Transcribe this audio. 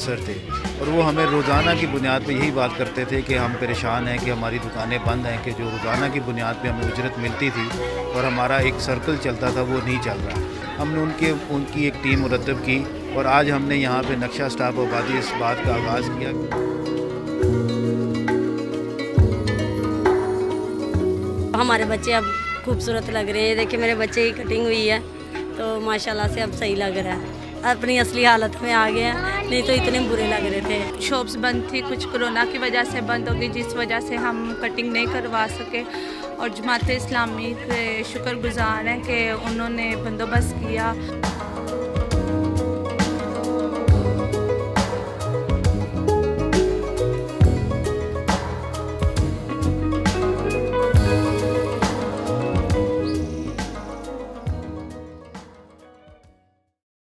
अफसर थे और वो हमें रोज़ाना की बुनियाद पे यही बात करते थे कि हम परेशान हैं कि हमारी दुकानें बंद हैं, कि जो रोज़ाना की बुनियाद पे हमें उजरत मिलती थी और हमारा एक सर्कल चलता था वो नहीं चल रहा। हमने उनकी एक टीम मुरतब की और आज हमने यहाँ पे नक्शा स्टाफ आबादी इस बात का आगाज़ किया। हमारे बच्चे अब खूबसूरत लग रहे हैं। देखिए मेरे बच्चे की कटिंग हुई है तो माशाल्लाह से अब सही लग रहा है, अपनी असली हालत में आ गए हैं, नहीं तो इतने बुरे लग रहे थे। शॉप्स बंद थी, कुछ कोरोना की वजह से बंद हो गई, जिस वजह से हम कटिंग नहीं करवा सके। और जमात इस्लामी के शुक्रगुजार हैं कि उन्होंने बंदोबस्त किया।